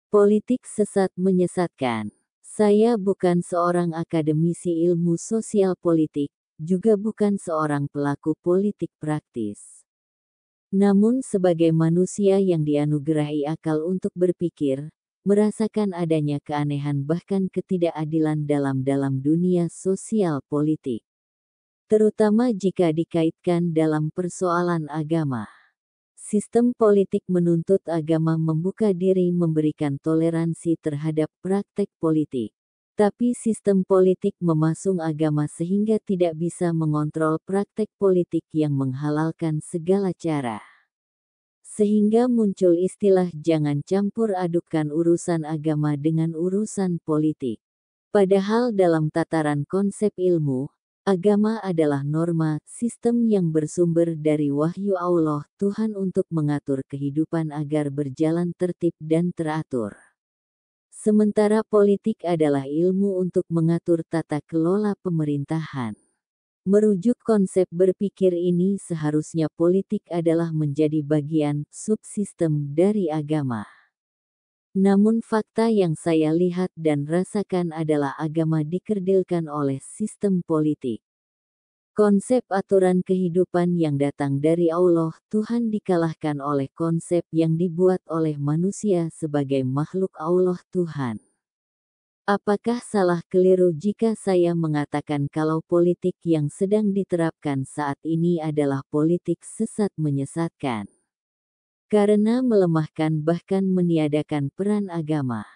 Politik sesat menyesatkan. Saya bukan seorang akademisi ilmu sosial politik, juga bukan seorang pelaku politik praktis. Namun sebagai manusia yang dianugerahi akal untuk berpikir, merasakan adanya keanehan bahkan ketidakadilan dalam dunia sosial politik. Terutama jika dikaitkan dalam persoalan agama. Sistem politik menuntut agama membuka diri memberikan toleransi terhadap praktek politik. Tapi sistem politik memasung agama sehingga tidak bisa mengontrol praktek politik yang menghalalkan segala cara. Sehingga muncul istilah jangan campur adukan urusan agama dengan urusan politik. Padahal dalam tataran konsep ilmu, agama adalah norma, sistem yang bersumber dari wahyu Allah, Tuhan untuk mengatur kehidupan agar berjalan tertib dan teratur. Sementara politik adalah ilmu untuk mengatur tata kelola pemerintahan. Merujuk konsep berpikir ini seharusnya politik adalah menjadi bagian, subsistem dari agama. Namun fakta yang saya lihat dan rasakan adalah agama dikerdilkan oleh sistem politik. Konsep aturan kehidupan yang datang dari Allah, Tuhan dikalahkan oleh konsep yang dibuat oleh manusia sebagai makhluk Allah Tuhan. Apakah salah keliru jika saya mengatakan kalau politik yang sedang diterapkan saat ini adalah politik sesat menyesatkan? Karena melemahkan bahkan meniadakan peran agama.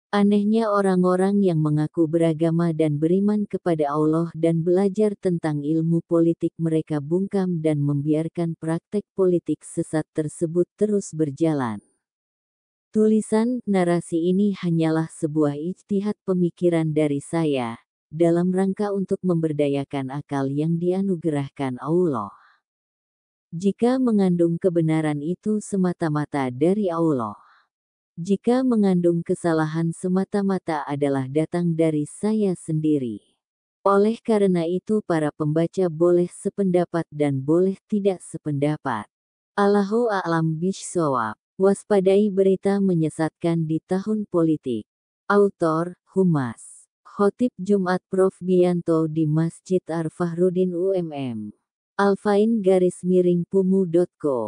Anehnya orang-orang yang mengaku beragama dan beriman kepada Allah dan belajar tentang ilmu politik mereka bungkam dan membiarkan praktek politik sesat tersebut terus berjalan. Tulisan narasi ini hanyalah sebuah ijtihad pemikiran dari saya, dalam rangka untuk memberdayakan akal yang dianugerahkan Allah. Jika mengandung kebenaran itu semata-mata dari Allah. Jika mengandung kesalahan semata-mata adalah datang dari saya sendiri. Oleh karena itu para pembaca boleh sependapat dan boleh tidak sependapat. Allahu a'lam bishshawab. Waspadai berita menyesatkan di tahun politik. Autor, Humas. Khotib Jumat Prof Bianto di Masjid Ar-Fahrudin UMM. alfain_pumu.co.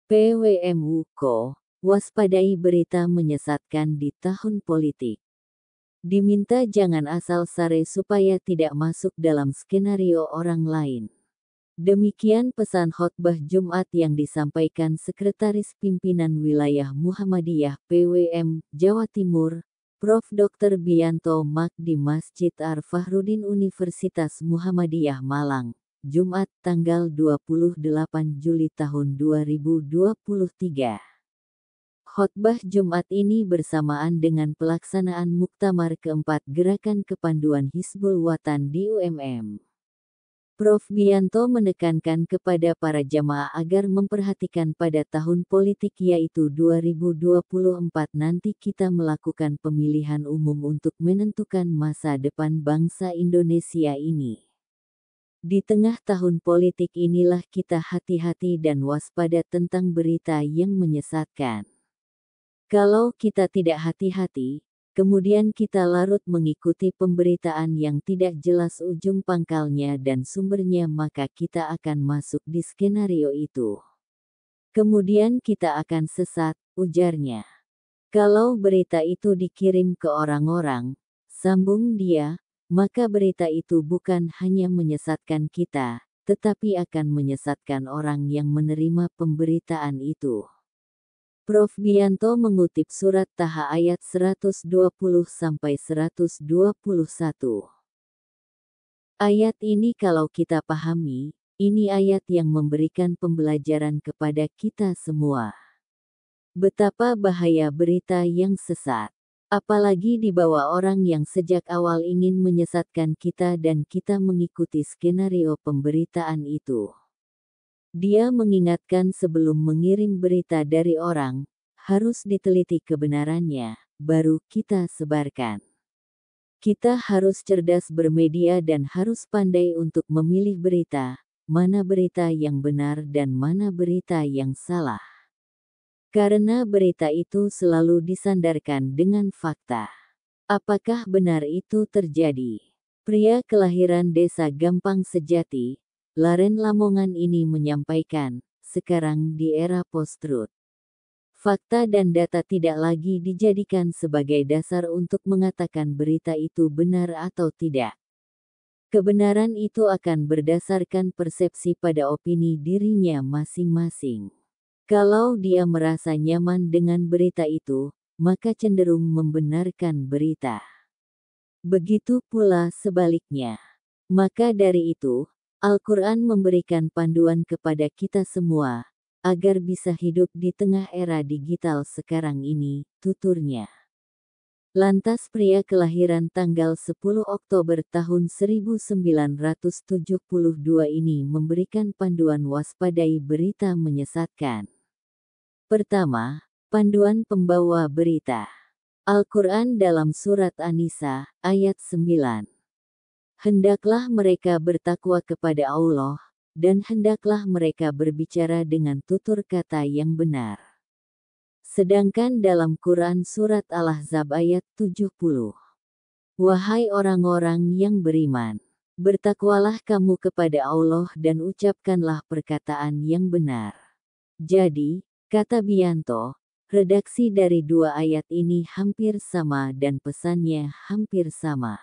PWMU.co. Waspadai berita menyesatkan di tahun politik. Diminta jangan asal sare supaya tidak masuk dalam skenario orang lain. Demikian pesan khotbah Jumat yang disampaikan Sekretaris Pimpinan Wilayah Muhammadiyah PWM, Jawa Timur, Prof. Dr. Bianto Mak di Masjid Ar-Fahrudin Universitas Muhammadiyah Malang, Jumat tanggal 28 Juli tahun 2023. Khotbah Jumat ini bersamaan dengan pelaksanaan Muktamar keempat Gerakan Kepanduan Hizbul Wathan di UMM. Prof. Bianto menekankan kepada para jamaah agar memperhatikan pada tahun politik yaitu 2024 nanti kita melakukan pemilihan umum untuk menentukan masa depan bangsa Indonesia ini. Di tengah tahun politik inilah kita hati-hati dan waspada tentang berita yang menyesatkan. Kalau kita tidak hati-hati, kemudian kita larut mengikuti pemberitaan yang tidak jelas ujung pangkalnya dan sumbernya maka kita akan masuk di skenario itu. Kemudian kita akan sesat, ujarnya. Kalau berita itu dikirim ke orang-orang, sambung dia, maka berita itu bukan hanya menyesatkan kita, tetapi akan menyesatkan orang yang menerima pemberitaan itu. Prof. Bianto mengutip surat Taha ayat 120-121. Ayat ini kalau kita pahami, ini ayat yang memberikan pembelajaran kepada kita semua. Betapa bahaya berita yang sesat. Apalagi dibawa orang yang sejak awal ingin menyesatkan kita dan kita mengikuti skenario pemberitaan itu. Dia mengingatkan sebelum mengirim berita dari orang, harus diteliti kebenarannya, baru kita sebarkan. Kita harus cerdas bermedia dan harus pandai untuk memilih berita, mana berita yang benar dan mana berita yang salah. Karena berita itu selalu disandarkan dengan fakta. Apakah benar itu terjadi? Pria kelahiran desa Gampang Sejati, Laren Lamongan ini menyampaikan, sekarang di era post-truth, fakta dan data tidak lagi dijadikan sebagai dasar untuk mengatakan berita itu benar atau tidak. Kebenaran itu akan berdasarkan persepsi pada opini dirinya masing-masing. Kalau dia merasa nyaman dengan berita itu, maka cenderung membenarkan berita. Begitu pula sebaliknya. Maka dari itu, Al-Quran memberikan panduan kepada kita semua, agar bisa hidup di tengah era digital sekarang ini, tuturnya. Lantas pria kelahiran tanggal 10 Oktober tahun 1972 ini memberikan panduan waspadai berita menyesatkan. Pertama, panduan pembawa berita. Al-Quran dalam surat An-Nisa, ayat 9. Hendaklah mereka bertakwa kepada Allah, dan hendaklah mereka berbicara dengan tutur kata yang benar. Sedangkan dalam Quran surat Al-Ahzab ayat 70. Wahai orang-orang yang beriman, bertakwalah kamu kepada Allah dan ucapkanlah perkataan yang benar. Jadi, kata Bianto, redaksi dari dua ayat ini hampir sama dan pesannya hampir sama.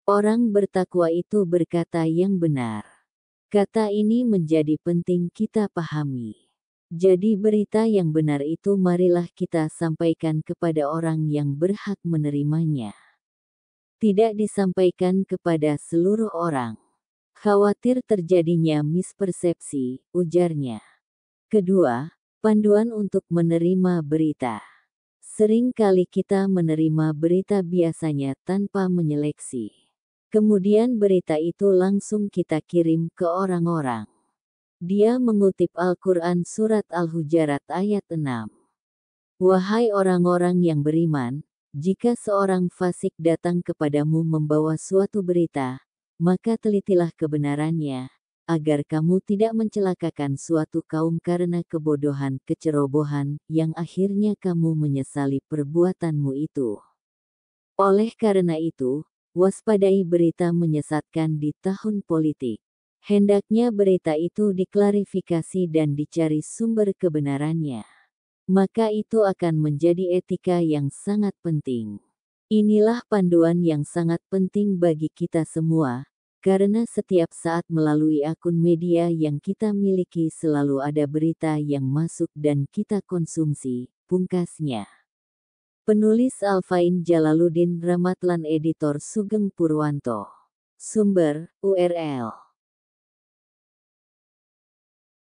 Orang bertakwa itu berkata yang benar. Kata ini menjadi penting kita pahami. Jadi berita yang benar itu marilah kita sampaikan kepada orang yang berhak menerimanya. Tidak disampaikan kepada seluruh orang. Khawatir terjadinya mispersepsi, ujarnya. Kedua, panduan untuk menerima berita. Sering kali kita menerima berita biasanya tanpa menyeleksi. Kemudian berita itu langsung kita kirim ke orang-orang. Dia mengutip Al-Quran surat Al-Hujarat ayat 6. Wahai orang-orang yang beriman, jika seorang fasik datang kepadamu membawa suatu berita, maka telitilah kebenarannya, agar kamu tidak mencelakakan suatu kaum karena kebodohan kecerobohan, yang akhirnya kamu menyesali perbuatanmu itu. Oleh karena itu, waspadai berita menyesatkan di tahun politik. Hendaknya berita itu diklarifikasi dan dicari sumber kebenarannya. Maka itu akan menjadi etika yang sangat penting. Inilah panduan yang sangat penting bagi kita semua, karena setiap saat melalui akun media yang kita miliki selalu ada berita yang masuk dan kita konsumsi, pungkasnya. Penulis Alfain Jalaluddin Ramatlan Editor Sugeng Purwanto. Sumber, URL